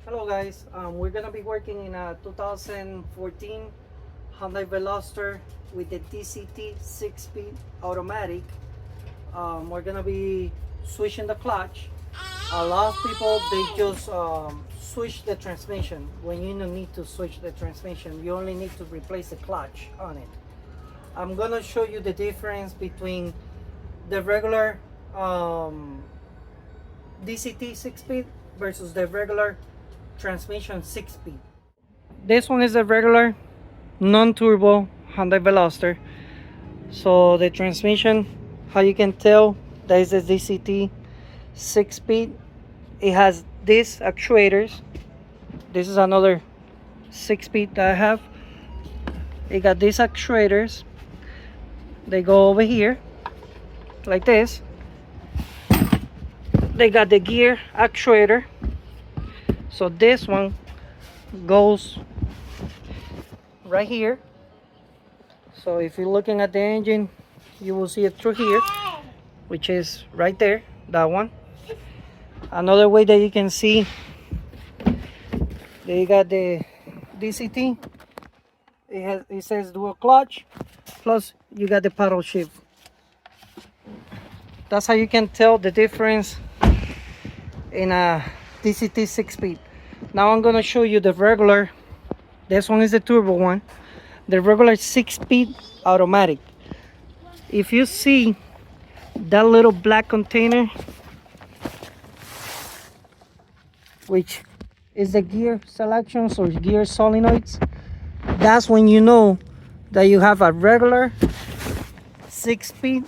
Hello guys, we're gonna be working in a 2014 Hyundai Veloster with the DCT 6-speed automatic. We're gonna be switching the clutch. A lot of people they just switch the transmission. When you don't need to switch the transmission, you only need to replace the clutch on it. I'm gonna show you the difference between the regular DCT 6-speed versus the regular transmission 6-speed. This one is a regular non-turbo Hyundai Veloster. So the transmission, how you can tell that is a DCT 6-speed. It has these actuators. This is another 6-speed that I have. It got these actuators. They go over here like this. They got the gear actuator. So this one goes right here. So if you're looking at the engine, you will see it through here, which is right there, that one. Another way that you can see, they got the DCT. It says dual clutch, plus you got the paddle shift. That's how you can tell the difference in a DCT 6-speed. Now I'm gonna show you the regular. This one is the turbo one. The regular 6-speed automatic. If you see that little black container, which is the gear selections or gear solenoids, that's when you know that you have a regular 6-speed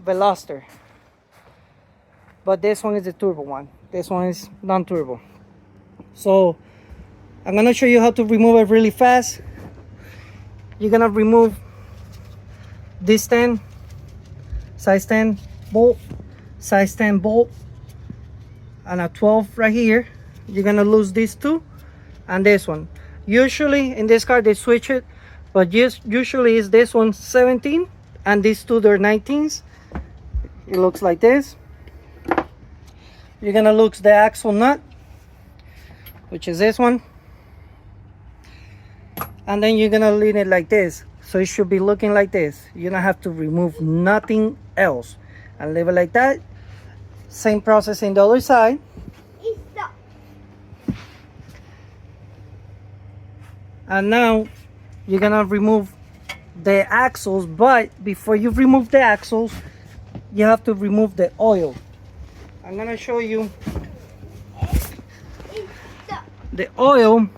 Veloster. But this one is the turbo one. This one is non-turbo. So I'm gonna show you how to remove it really fast. You're gonna remove this 10 size 10 bolt, size 10 bolt, and a 12 right here. You're gonna lose these two and this one. Usually in this car they switch it, but usually is this one 17 and these two they're 19s. It looks like this. You're gonna lose the axle nut, which is this one, and then you're gonna leave it like this. So it should be looking like this. You don't have to remove nothing else, and leave it like that. Same process in the other side. And now you're gonna remove the axles, but before you remove the axles, you have to remove the oil. I'm gonna show you the oil.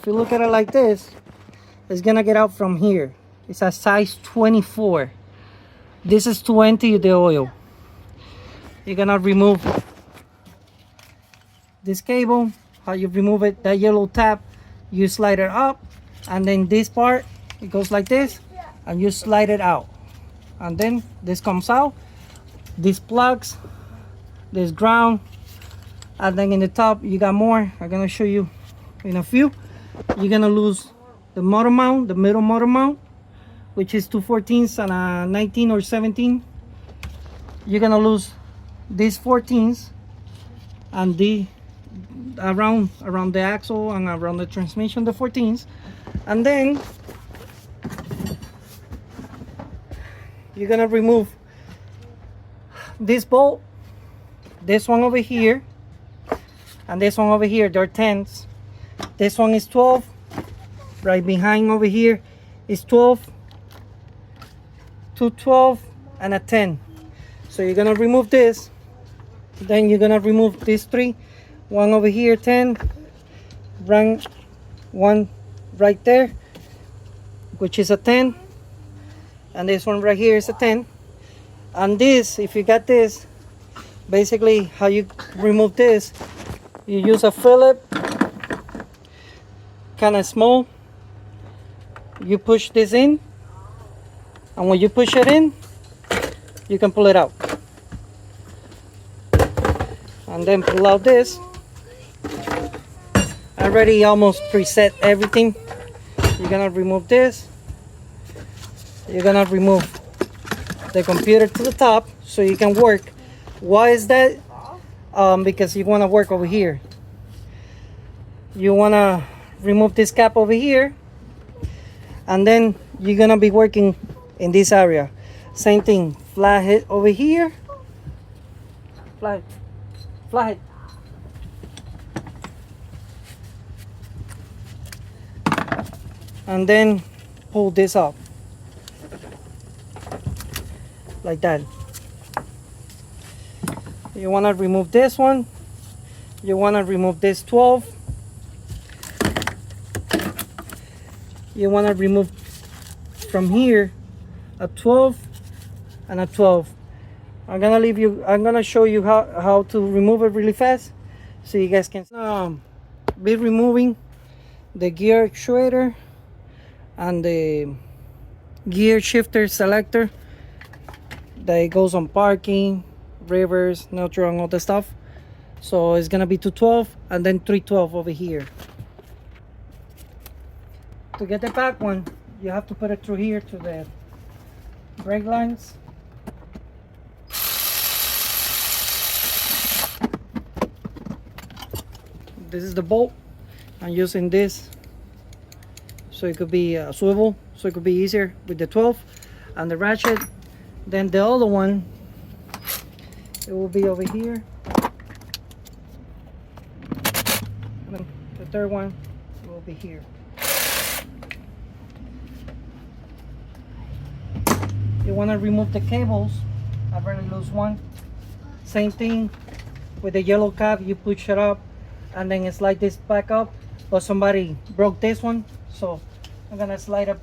If you look at it like this, it's gonna get out from here. It's a size 24. This is 20, the oil. You're gonna remove this cable. How you remove it, that yellow tab, you slide it up, and then this part, it goes like this, and you slide it out. And then this comes out. These plugs, this ground, and then in the top you got more. I'm gonna show you in a few. You're gonna lose the motor mount, the middle motor mount, which is 214s and a 19 or 17. You're gonna lose these 14s and the around the axle and around the transmission, the 14s. And then you're gonna remove this bolt, this one over here, and this one over here. They're 10s. This one is 12. Right behind over here is 12, 2 12, and a 10. So you're gonna remove this. Then you're gonna remove these three. One over here 10, one right there, which is a 10, and this one right here is a 10. And this, if you got this, basically how you remove this, you use a Phillip, kind of small. You push this in, and when you push it in, you can pull it out. And then pull out this. I already almost preset everything. You're gonna remove this. You're gonna remove the computer to the top so you can work. Why is that? Because you want to work over here. you wanna remove this cap over here, and then you're gonna be working in this area. Same thing, flathead over here, flathead. And then pull this up like that. You want to remove this one, you want to remove this 12, you want to remove from here a 12 and a 12. I'm gonna show you how to remove it really fast so you guys can be removing the gear actuator and the gear shifter selector that goes on parking, reverse, neutral, and all the stuff. So it's gonna be 212 and then 312 over here. To get the back one, you have to put it through here to the brake lines. This is the bolt. I'm using this so it could be a swivel, so it could be easier with the 12 and the ratchet. Then the other one, it will be over here, and then the third one will be here. You want to remove the cables, a very loose one. Same thing with the yellow cap, you push it up and then slide this back up, but somebody broke this one, so I'm gonna slide it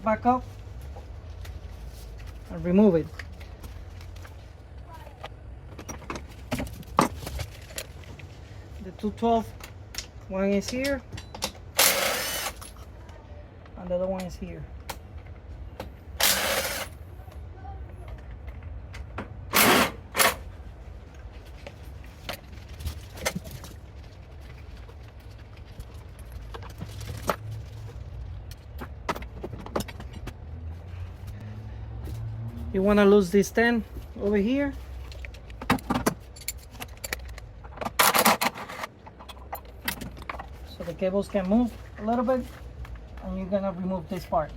back up and remove it. The 212 one is here and the other one is here. You want to lose this 10 over here. So the cables can move a little bit, and you're going to remove this part.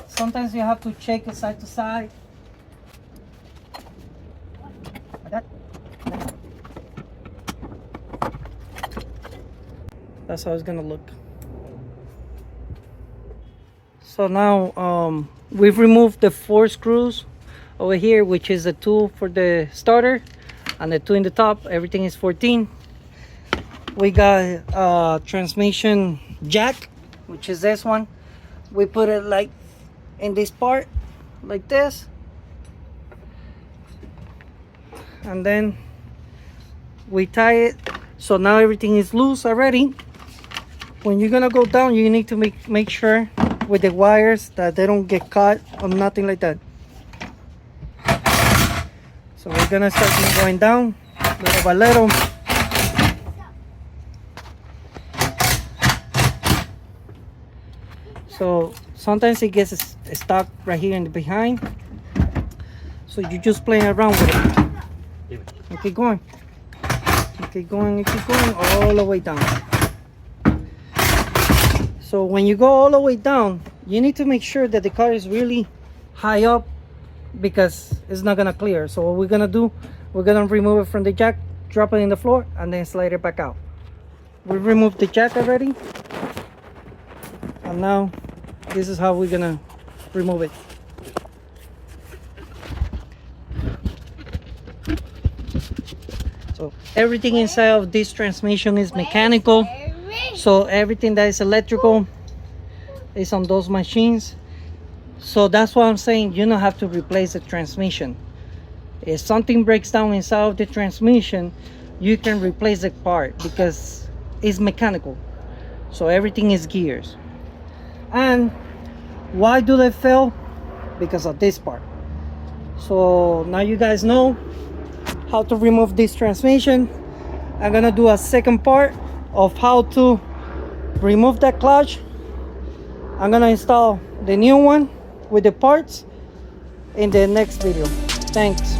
Sometimes you have to shake it side to side. Like that. That's how it's going to look. So now we've removed the 4 screws over here, which is the 2 for the starter and the 2 in the top. Everything is 14. We got a transmission jack, which is this one. We put it like in this part, like this, and then we tie it. So now everything is loose already. When you're gonna go down, you need to make sure with the wires that they don't get caught or nothing like that. So we're gonna start going down little by little. So sometimes it gets stuck right here in the behind, so you just play around with it and keep going, keep going all the way down. So when you go all the way down, you need to make sure that the car is really high up, because it's not gonna clear. So what we're gonna do, we're gonna remove it from the jack, drop it in the floor, and then slide it back out. We removed the jack already, and now this is how we're gonna remove it. So everything inside of this transmission is mechanical. So everything that is electrical is on those machines. So that's why I'm saying you don't have to replace the transmission. If something breaks down inside of the transmission, you can replace the part because it's mechanical. So everything is gears. And why do they fail? Because of this part. So now you guys know how to remove this transmission. I'm gonna do a second part of how to remove that clutch. I'm gonna install the new one with the parts in the next video. Thanks.